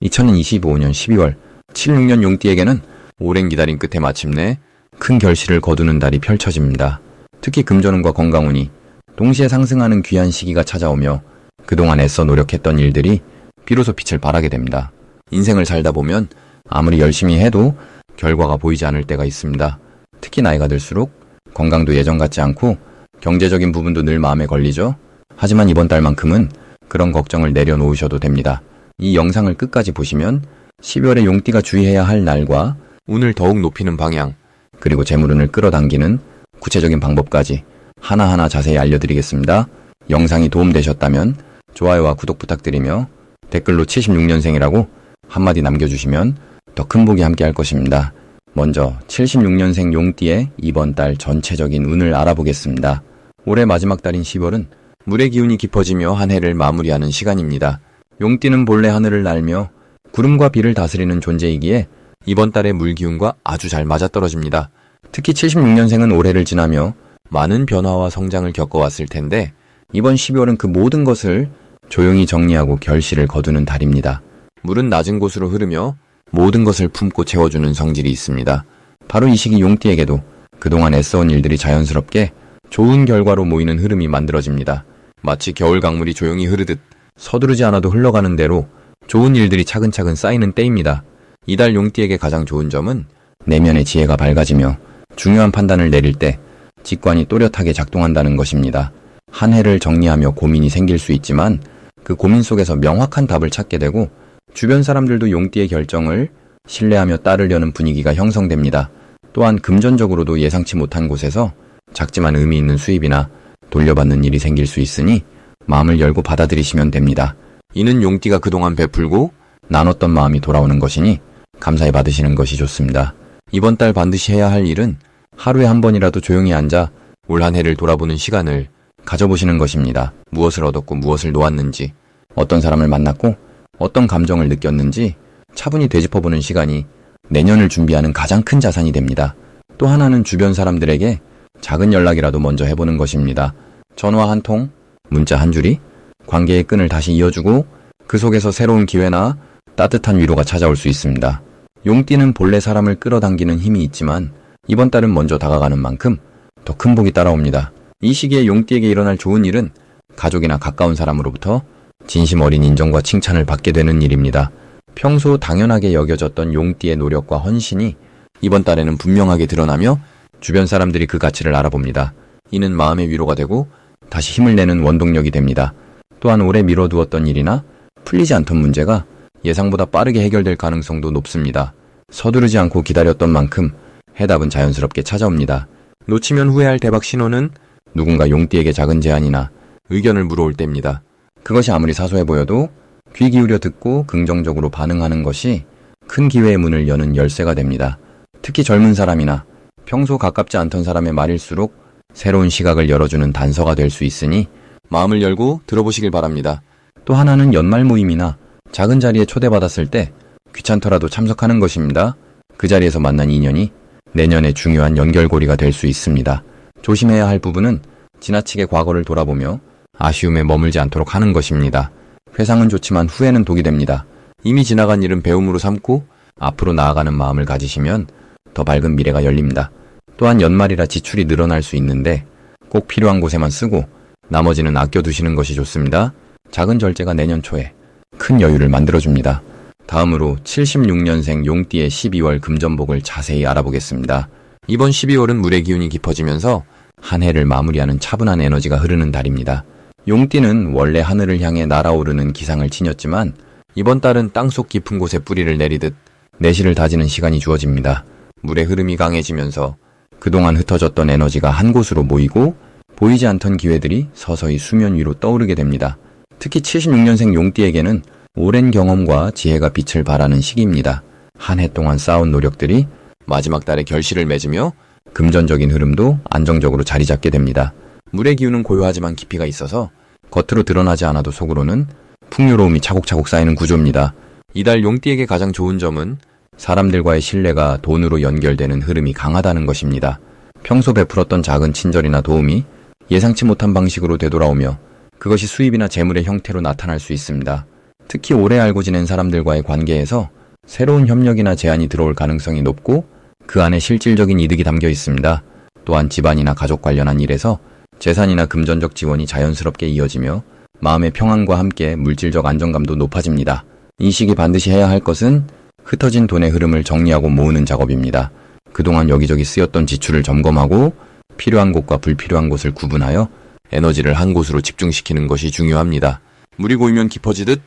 2025년 12월 76년 용띠에게는 오랜 기다림 끝에 마침내 큰 결실을 거두는 달이 펼쳐집니다. 특히 금전운과 건강운이 동시에 상승하는 귀한 시기가 찾아오며 그동안 애써 노력했던 일들이 비로소 빛을 발하게 됩니다. 인생을 살다 보면 아무리 열심히 해도 결과가 보이지 않을 때가 있습니다. 특히 나이가 들수록 건강도 예전 같지 않고 경제적인 부분도 늘 마음에 걸리죠. 하지만 이번 달만큼은 그런 걱정을 내려놓으셔도 됩니다. 이 영상을 끝까지 보시면 12월에 용띠가 주의해야 할 날과 운을 더욱 높이는 방향, 그리고 재물운을 끌어당기는 구체적인 방법까지 하나하나 자세히 알려드리겠습니다. 영상이 도움되셨다면 좋아요와 구독 부탁드리며 댓글로 76년생이라고 한마디 남겨주시면 더 큰 복이 함께 할 것입니다. 먼저 76년생 용띠의 이번 달 전체적인 운을 알아보겠습니다. 올해 마지막 달인 10월은 물의 기운이 깊어지며 한 해를 마무리하는 시간입니다. 용띠는 본래 하늘을 날며 구름과 비를 다스리는 존재이기에 이번 달의 물 기운과 아주 잘 맞아떨어집니다. 특히 76년생은 올해를 지나며 많은 변화와 성장을 겪어왔을 텐데 이번 12월은 그 모든 것을 조용히 정리하고 결실을 거두는 달입니다. 물은 낮은 곳으로 흐르며 모든 것을 품고 채워주는 성질이 있습니다. 바로 이 시기 용띠에게도 그동안 애써온 일들이 자연스럽게 좋은 결과로 모이는 흐름이 만들어집니다. 마치 겨울 강물이 조용히 흐르듯 서두르지 않아도 흘러가는 대로 좋은 일들이 차근차근 쌓이는 때입니다. 이달 용띠에게 가장 좋은 점은 내면의 지혜가 밝아지며 중요한 판단을 내릴 때 직관이 또렷하게 작동한다는 것입니다. 한 해를 정리하며 고민이 생길 수 있지만 그 고민 속에서 명확한 답을 찾게 되고 주변 사람들도 용띠의 결정을 신뢰하며 따르려는 분위기가 형성됩니다. 또한 금전적으로도 예상치 못한 곳에서 작지만 의미 있는 수입이나 돌려받는 일이 생길 수 있으니 마음을 열고 받아들이시면 됩니다. 이는 용띠가 그동안 베풀고 나눴던 마음이 돌아오는 것이니 감사히 받으시는 것이 좋습니다. 이번 달 반드시 해야 할 일은 하루에 한 번이라도 조용히 앉아 올 한 해를 돌아보는 시간을 가져보시는 것입니다. 무엇을 얻었고 무엇을 놓았는지, 어떤 사람을 만났고 어떤 감정을 느꼈는지 차분히 되짚어보는 시간이 내년을 준비하는 가장 큰 자산이 됩니다. 또 하나는 주변 사람들에게 작은 연락이라도 먼저 해보는 것입니다. 전화 한 통, 문자 한 줄이 관계의 끈을 다시 이어주고 그 속에서 새로운 기회나 따뜻한 위로가 찾아올 수 있습니다. 용띠는 본래 사람을 끌어당기는 힘이 있지만 이번 달은 먼저 다가가는 만큼 더 큰 복이 따라옵니다. 이 시기에 용띠에게 일어날 좋은 일은 가족이나 가까운 사람으로부터 진심 어린 인정과 칭찬을 받게 되는 일입니다. 평소 당연하게 여겨졌던 용띠의 노력과 헌신이 이번 달에는 분명하게 드러나며 주변 사람들이 그 가치를 알아봅니다. 이는 마음의 위로가 되고 다시 힘을 내는 원동력이 됩니다. 또한 오래 미뤄두었던 일이나 풀리지 않던 문제가 예상보다 빠르게 해결될 가능성도 높습니다. 서두르지 않고 기다렸던 만큼 해답은 자연스럽게 찾아옵니다. 놓치면 후회할 대박 신호는 누군가 용띠에게 작은 제안이나 의견을 물어올 때입니다. 그것이 아무리 사소해 보여도 귀 기울여 듣고 긍정적으로 반응하는 것이 큰 기회의 문을 여는 열쇠가 됩니다. 특히 젊은 사람이나 평소 가깝지 않던 사람의 말일수록 새로운 시각을 열어주는 단서가 될 수 있으니 마음을 열고 들어보시길 바랍니다. 또 하나는 연말 모임이나 작은 자리에 초대받았을 때 귀찮더라도 참석하는 것입니다. 그 자리에서 만난 인연이 내년에 중요한 연결고리가 될 수 있습니다. 조심해야 할 부분은 지나치게 과거를 돌아보며 아쉬움에 머물지 않도록 하는 것입니다. 회상은 좋지만 후회는 독이 됩니다. 이미 지나간 일은 배움으로 삼고 앞으로 나아가는 마음을 가지시면 더 밝은 미래가 열립니다. 또한 연말이라 지출이 늘어날 수 있는데 꼭 필요한 곳에만 쓰고 나머지는 아껴두시는 것이 좋습니다. 작은 절제가 내년 초에 큰 여유를 만들어줍니다. 다음으로 76년생 용띠의 12월 금전복을 자세히 알아보겠습니다. 이번 12월은 물의 기운이 깊어지면서 한 해를 마무리하는 차분한 에너지가 흐르는 달입니다. 용띠는 원래 하늘을 향해 날아오르는 기상을 지녔지만 이번 달은 땅속 깊은 곳에 뿌리를 내리듯 내실을 다지는 시간이 주어집니다. 물의 흐름이 강해지면서 그동안 흩어졌던 에너지가 한 곳으로 모이고 보이지 않던 기회들이 서서히 수면 위로 떠오르게 됩니다. 특히 76년생 용띠에게는 오랜 경험과 지혜가 빛을 발하는 시기입니다. 한 해 동안 쌓은 노력들이 마지막 달에 결실을 맺으며 금전적인 흐름도 안정적으로 자리 잡게 됩니다. 물의 기운은 고요하지만 깊이가 있어서 겉으로 드러나지 않아도 속으로는 풍요로움이 차곡차곡 쌓이는 구조입니다. 이달 용띠에게 가장 좋은 점은 사람들과의 신뢰가 돈으로 연결되는 흐름이 강하다는 것입니다. 평소 베풀었던 작은 친절이나 도움이 예상치 못한 방식으로 되돌아오며 그것이 수입이나 재물의 형태로 나타날 수 있습니다. 특히 오래 알고 지낸 사람들과의 관계에서 새로운 협력이나 제안이 들어올 가능성이 높고 그 안에 실질적인 이득이 담겨 있습니다. 또한 집안이나 가족 관련한 일에서 재산이나 금전적 지원이 자연스럽게 이어지며 마음의 평안과 함께 물질적 안정감도 높아집니다. 이 시기 반드시 해야 할 것은 흩어진 돈의 흐름을 정리하고 모으는 작업입니다. 그동안 여기저기 쓰였던 지출을 점검하고 필요한 곳과 불필요한 곳을 구분하여 에너지를 한 곳으로 집중시키는 것이 중요합니다. 물이 고이면 깊어지듯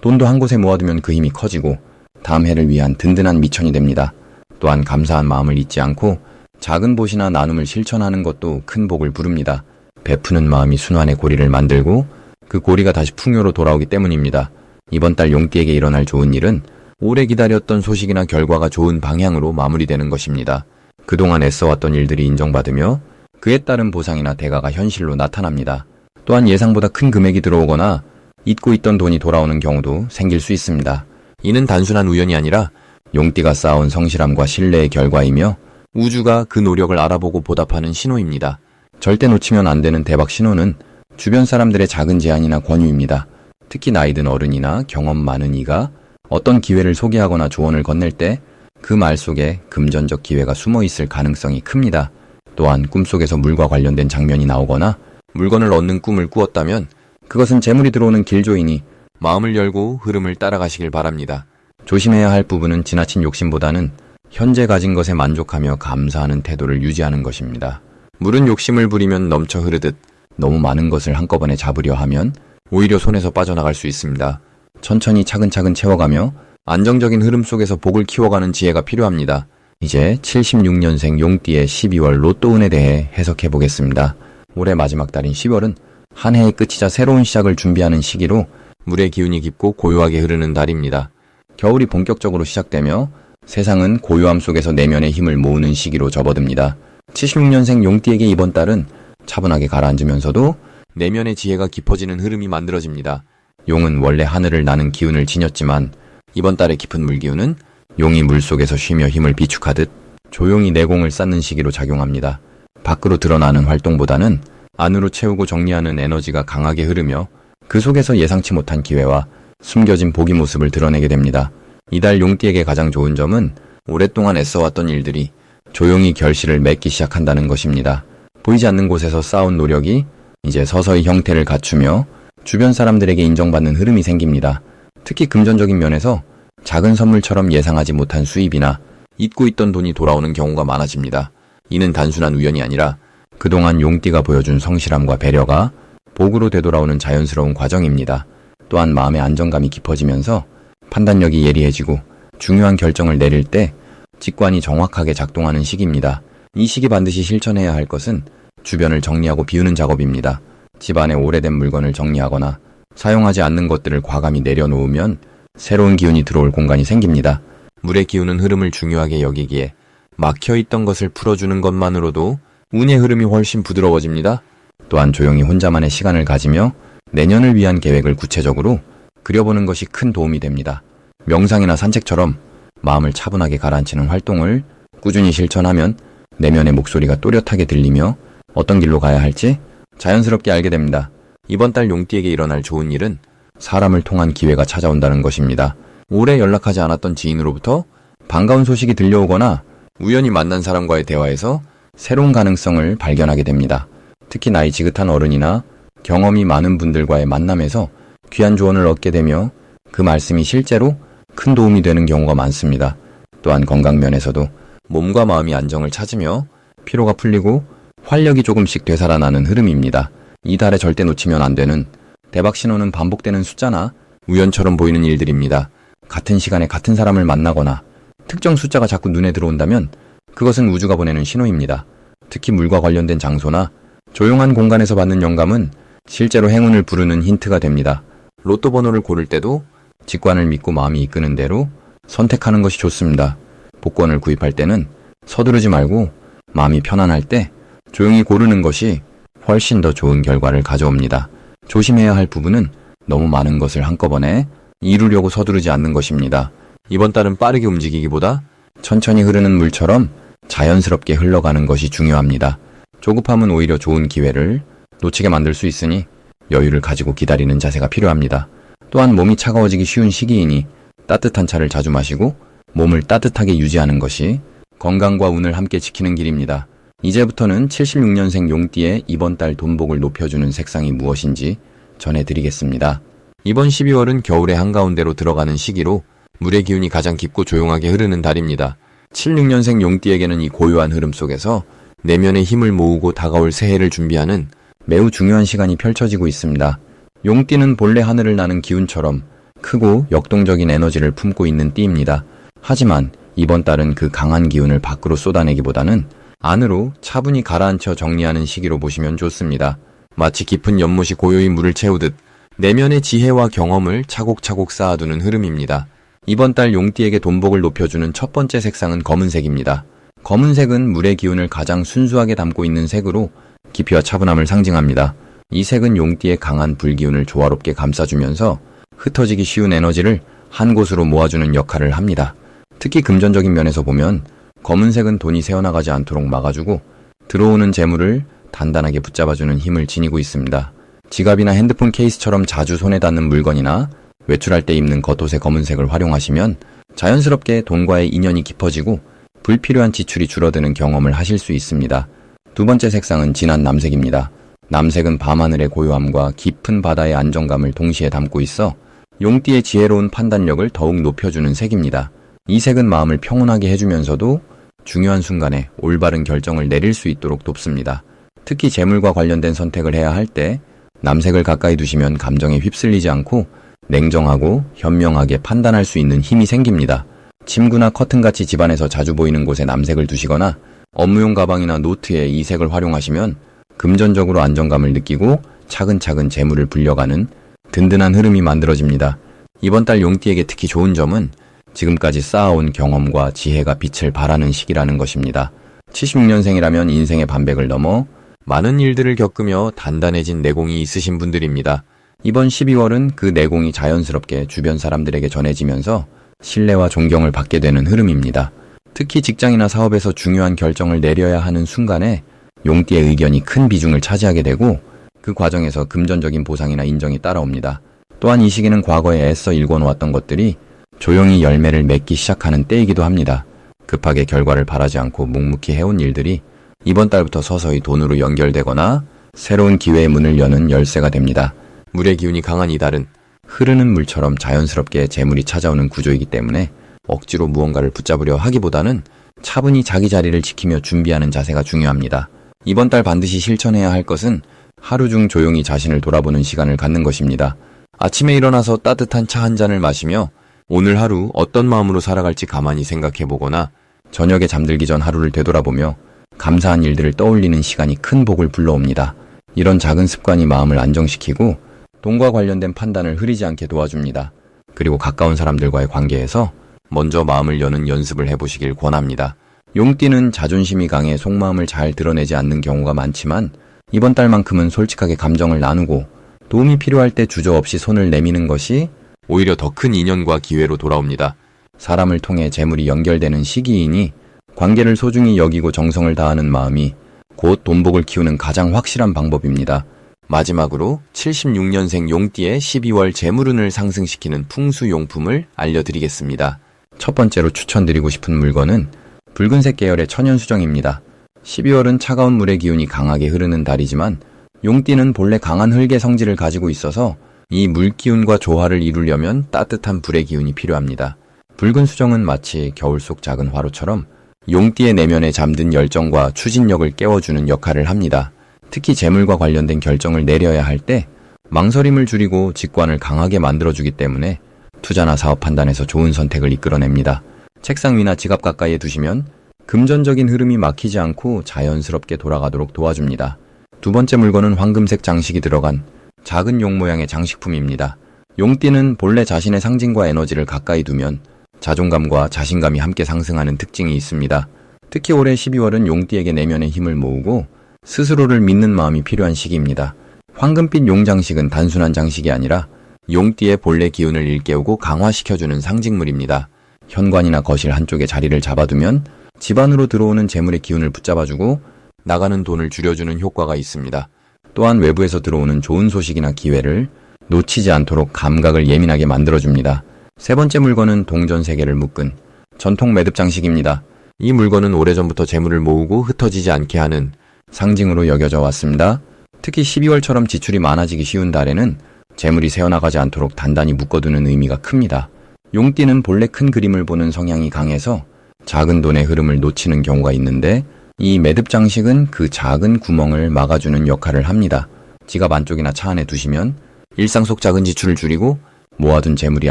돈도 한 곳에 모아두면 그 힘이 커지고 다음 해를 위한 든든한 미천이 됩니다. 또한 감사한 마음을 잊지 않고 작은 보시나 나눔을 실천하는 것도 큰 복을 부릅니다. 베푸는 마음이 순환의 고리를 만들고 그 고리가 다시 풍요로 돌아오기 때문입니다. 이번 달 용띠에게 일어날 좋은 일은 오래 기다렸던 소식이나 결과가 좋은 방향으로 마무리되는 것입니다. 그동안 애써왔던 일들이 인정받으며 그에 따른 보상이나 대가가 현실로 나타납니다. 또한 예상보다 큰 금액이 들어오거나 잊고 있던 돈이 돌아오는 경우도 생길 수 있습니다. 이는 단순한 우연이 아니라 용띠가 쌓아온 성실함과 신뢰의 결과이며 우주가 그 노력을 알아보고 보답하는 신호입니다. 절대 놓치면 안 되는 대박 신호는 주변 사람들의 작은 제안이나 권유입니다. 특히 나이든 어른이나 경험 많은 이가 어떤 기회를 소개하거나 조언을 건넬 때 그 말 속에 금전적 기회가 숨어 있을 가능성이 큽니다. 또한 꿈속에서 물과 관련된 장면이 나오거나 물건을 얻는 꿈을 꾸었다면 그것은 재물이 들어오는 길조이니 마음을 열고 흐름을 따라가시길 바랍니다. 조심해야 할 부분은 지나친 욕심보다는 현재 가진 것에 만족하며 감사하는 태도를 유지하는 것입니다. 물은 욕심을 부리면 넘쳐 흐르듯 너무 많은 것을 한꺼번에 잡으려 하면 오히려 손에서 빠져나갈 수 있습니다. 천천히 차근차근 채워가며 안정적인 흐름 속에서 복을 키워가는 지혜가 필요합니다. 이제 76년생 용띠의 12월 로또운에 대해 해석해 보겠습니다. 올해 마지막 달인 10월은 한 해의 끝이자 새로운 시작을 준비하는 시기로 물의 기운이 깊고 고요하게 흐르는 달입니다. 겨울이 본격적으로 시작되며 세상은 고요함 속에서 내면의 힘을 모으는 시기로 접어듭니다. 76년생 용띠에게 이번 달은 차분하게 가라앉으면서도 내면의 지혜가 깊어지는 흐름이 만들어집니다. 용은 원래 하늘을 나는 기운을 지녔지만 이번 달의 깊은 물기운은 용이 물속에서 쉬며 힘을 비축하듯 조용히 내공을 쌓는 시기로 작용합니다. 밖으로 드러나는 활동보다는 안으로 채우고 정리하는 에너지가 강하게 흐르며 그 속에서 예상치 못한 기회와 숨겨진 복의 모습을 드러내게 됩니다. 이달 용띠에게 가장 좋은 점은 오랫동안 애써왔던 일들이 조용히 결실을 맺기 시작한다는 것입니다. 보이지 않는 곳에서 쌓아온 노력이 이제 서서히 형태를 갖추며 주변 사람들에게 인정받는 흐름이 생깁니다. 특히 금전적인 면에서 작은 선물처럼 예상하지 못한 수입이나 잊고 있던 돈이 돌아오는 경우가 많아집니다. 이는 단순한 우연이 아니라 그동안 용띠가 보여준 성실함과 배려가 복으로 되돌아오는 자연스러운 과정입니다. 또한 마음의 안정감이 깊어지면서 판단력이 예리해지고 중요한 결정을 내릴 때 직관이 정확하게 작동하는 시기입니다. 이 시기 반드시 실천해야 할 것은 주변을 정리하고 비우는 작업입니다. 집안에 오래된 물건을 정리하거나 사용하지 않는 것들을 과감히 내려놓으면 새로운 기운이 들어올 공간이 생깁니다. 물의 기운은 흐름을 중요하게 여기기에 막혀있던 것을 풀어주는 것만으로도 운의 흐름이 훨씬 부드러워집니다. 또한 조용히 혼자만의 시간을 가지며 내년을 위한 계획을 구체적으로 그려보는 것이 큰 도움이 됩니다. 명상이나 산책처럼 마음을 차분하게 가라앉히는 활동을 꾸준히 실천하면 내면의 목소리가 또렷하게 들리며 어떤 길로 가야 할지 자연스럽게 알게 됩니다. 이번 달 용띠에게 일어날 좋은 일은 사람을 통한 기회가 찾아온다는 것입니다. 오래 연락하지 않았던 지인으로부터 반가운 소식이 들려오거나 우연히 만난 사람과의 대화에서 새로운 가능성을 발견하게 됩니다. 특히 나이 지긋한 어른이나 경험이 많은 분들과의 만남에서 귀한 조언을 얻게 되며 그 말씀이 실제로 큰 도움이 되는 경우가 많습니다. 또한 건강 면에서도 몸과 마음이 안정을 찾으며 피로가 풀리고 활력이 조금씩 되살아나는 흐름입니다. 이 달에 절대 놓치면 안 되는 대박 신호는 반복되는 숫자나 우연처럼 보이는 일들입니다. 같은 시간에 같은 사람을 만나거나 특정 숫자가 자꾸 눈에 들어온다면 그것은 우주가 보내는 신호입니다. 특히 물과 관련된 장소나 조용한 공간에서 받는 영감은 실제로 행운을 부르는 힌트가 됩니다. 로또 번호를 고를 때도 직관을 믿고 마음이 이끄는 대로 선택하는 것이 좋습니다. 복권을 구입할 때는 서두르지 말고 마음이 편안할 때 조용히 고르는 것이 훨씬 더 좋은 결과를 가져옵니다. 조심해야 할 부분은 너무 많은 것을 한꺼번에 이루려고 서두르지 않는 것입니다. 이번 달은 빠르게 움직이기보다 천천히 흐르는 물처럼 자연스럽게 흘러가는 것이 중요합니다. 조급함은 오히려 좋은 기회를 놓치게 만들 수 있으니 여유를 가지고 기다리는 자세가 필요합니다. 또한 몸이 차가워지기 쉬운 시기이니 따뜻한 차를 자주 마시고 몸을 따뜻하게 유지하는 것이 건강과 운을 함께 지키는 길입니다. 이제부터는 76년생 용띠의 이번 달 돈복을 높여주는 색상이 무엇인지 전해드리겠습니다. 이번 12월은 겨울의 한가운데로 들어가는 시기로 물의 기운이 가장 깊고 조용하게 흐르는 달입니다. 76년생 용띠에게는 이 고요한 흐름 속에서 내면의 힘을 모으고 다가올 새해를 준비하는 매우 중요한 시간이 펼쳐지고 있습니다. 용띠는 본래 하늘을 나는 기운처럼 크고 역동적인 에너지를 품고 있는 띠입니다. 하지만 이번 달은 그 강한 기운을 밖으로 쏟아내기보다는 안으로 차분히 가라앉혀 정리하는 시기로 보시면 좋습니다. 마치 깊은 연못이 고요히 물을 채우듯 내면의 지혜와 경험을 차곡차곡 쌓아두는 흐름입니다. 이번 달 용띠에게 돈복을 높여주는 첫 번째 색상은 검은색입니다. 검은색은 물의 기운을 가장 순수하게 담고 있는 색으로 깊이와 차분함을 상징합니다. 이 색은 용띠의 강한 불기운을 조화롭게 감싸주면서 흩어지기 쉬운 에너지를 한 곳으로 모아주는 역할을 합니다. 특히 금전적인 면에서 보면 검은색은 돈이 새어나가지 않도록 막아주고 들어오는 재물을 단단하게 붙잡아주는 힘을 지니고 있습니다. 지갑이나 핸드폰 케이스처럼 자주 손에 닿는 물건이나 외출할 때 입는 겉옷의 검은색을 활용하시면 자연스럽게 돈과의 인연이 깊어지고 불필요한 지출이 줄어드는 경험을 하실 수 있습니다. 두 번째 색상은 진한 남색입니다. 남색은 밤하늘의 고요함과 깊은 바다의 안정감을 동시에 담고 있어 용띠의 지혜로운 판단력을 더욱 높여주는 색입니다. 이 색은 마음을 평온하게 해주면서도 중요한 순간에 올바른 결정을 내릴 수 있도록 돕습니다. 특히 재물과 관련된 선택을 해야 할 때 남색을 가까이 두시면 감정에 휩쓸리지 않고 냉정하고 현명하게 판단할 수 있는 힘이 생깁니다. 침구나 커튼같이 집안에서 자주 보이는 곳에 남색을 두시거나 업무용 가방이나 노트에 이 색을 활용하시면 금전적으로 안정감을 느끼고 차근차근 재물을 불려가는 든든한 흐름이 만들어집니다. 이번 달 용띠에게 특히 좋은 점은 지금까지 쌓아온 경험과 지혜가 빛을 발하는 시기라는 것입니다. 76년생이라면 인생의 반백을 넘어 많은 일들을 겪으며 단단해진 내공이 있으신 분들입니다. 이번 12월은 그 내공이 자연스럽게 주변 사람들에게 전해지면서 신뢰와 존경을 받게 되는 흐름입니다. 특히 직장이나 사업에서 중요한 결정을 내려야 하는 순간에 용띠의 의견이 큰 비중을 차지하게 되고 그 과정에서 금전적인 보상이나 인정이 따라옵니다. 또한 이 시기는 과거에 애써 일궈놓았던 것들이 조용히 열매를 맺기 시작하는 때이기도 합니다. 급하게 결과를 바라지 않고 묵묵히 해온 일들이 이번 달부터 서서히 돈으로 연결되거나 새로운 기회의 문을 여는 열쇠가 됩니다. 물의 기운이 강한 이 달은 흐르는 물처럼 자연스럽게 재물이 찾아오는 구조이기 때문에 억지로 무언가를 붙잡으려 하기보다는 차분히 자기 자리를 지키며 준비하는 자세가 중요합니다. 이번 달 반드시 실천해야 할 것은 하루 중 조용히 자신을 돌아보는 시간을 갖는 것입니다. 아침에 일어나서 따뜻한 차 한 잔을 마시며 오늘 하루 어떤 마음으로 살아갈지 가만히 생각해보거나 저녁에 잠들기 전 하루를 되돌아보며 감사한 일들을 떠올리는 시간이 큰 복을 불러옵니다. 이런 작은 습관이 마음을 안정시키고 돈과 관련된 판단을 흐리지 않게 도와줍니다. 그리고 가까운 사람들과의 관계에서 먼저 마음을 여는 연습을 해보시길 권합니다. 용띠는 자존심이 강해 속마음을 잘 드러내지 않는 경우가 많지만 이번 달만큼은 솔직하게 감정을 나누고 도움이 필요할 때 주저없이 손을 내미는 것이 오히려 더 큰 인연과 기회로 돌아옵니다. 사람을 통해 재물이 연결되는 시기이니 관계를 소중히 여기고 정성을 다하는 마음이 곧 돈복을 키우는 가장 확실한 방법입니다. 마지막으로 76년생 용띠의 12월 재물운을 상승시키는 풍수용품을 알려드리겠습니다. 첫 번째로 추천드리고 싶은 물건은 붉은색 계열의 천연수정입니다. 12월은 차가운 물의 기운이 강하게 흐르는 달이지만 용띠는 본래 강한 흙의 성질을 가지고 있어서 이 물기운과 조화를 이루려면 따뜻한 불의 기운이 필요합니다. 붉은 수정은 마치 겨울 속 작은 화로처럼 용띠의 내면에 잠든 열정과 추진력을 깨워주는 역할을 합니다. 특히 재물과 관련된 결정을 내려야 할 때 망설임을 줄이고 직관을 강하게 만들어주기 때문에 투자나 사업 판단에서 좋은 선택을 이끌어냅니다. 책상 위나 지갑 가까이에 두시면 금전적인 흐름이 막히지 않고 자연스럽게 돌아가도록 도와줍니다. 두 번째 물건은 황금색 장식이 들어간 작은 용 모양의 장식품입니다. 용띠는 본래 자신의 상징과 에너지를 가까이 두면 자존감과 자신감이 함께 상승하는 특징이 있습니다. 특히 올해 12월은 용띠에게 내면의 힘을 모으고 스스로를 믿는 마음이 필요한 시기입니다. 황금빛 용 장식은 단순한 장식이 아니라 용띠의 본래 기운을 일깨우고 강화시켜주는 상징물입니다. 현관이나 거실 한쪽에 자리를 잡아두면 집 안으로 들어오는 재물의 기운을 붙잡아주고 나가는 돈을 줄여주는 효과가 있습니다. 또한 외부에서 들어오는 좋은 소식이나 기회를 놓치지 않도록 감각을 예민하게 만들어줍니다. 세 번째 물건은 동전 3개를 묶은 전통 매듭 장식입니다. 이 물건은 오래전부터 재물을 모으고 흩어지지 않게 하는 상징으로 여겨져 왔습니다. 특히 12월처럼 지출이 많아지기 쉬운 달에는 재물이 새어나가지 않도록 단단히 묶어두는 의미가 큽니다. 용띠는 본래 큰 그림을 보는 성향이 강해서 작은 돈의 흐름을 놓치는 경우가 있는데 이 매듭 장식은 그 작은 구멍을 막아주는 역할을 합니다. 지갑 안쪽이나 차 안에 두시면 일상 속 작은 지출을 줄이고 모아둔 재물이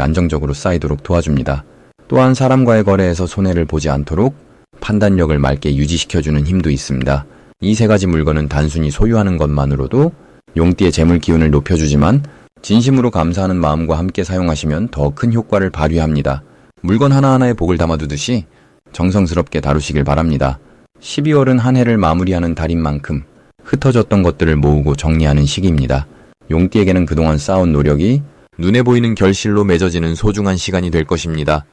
안정적으로 쌓이도록 도와줍니다. 또한 사람과의 거래에서 손해를 보지 않도록 판단력을 맑게 유지시켜주는 힘도 있습니다. 이 3가지 물건은 단순히 소유하는 것만으로도 용띠의 재물 기운을 높여주지만 진심으로 감사하는 마음과 함께 사용하시면 더 큰 효과를 발휘합니다. 물건 하나하나에 복을 담아두듯이 정성스럽게 다루시길 바랍니다. 12월은 한 해를 마무리하는 달인 만큼 흩어졌던 것들을 모으고 정리하는 시기입니다. 용띠에게는 그동안 쌓아온 노력이 눈에 보이는 결실로 맺어지는 소중한 시간이 될 것입니다.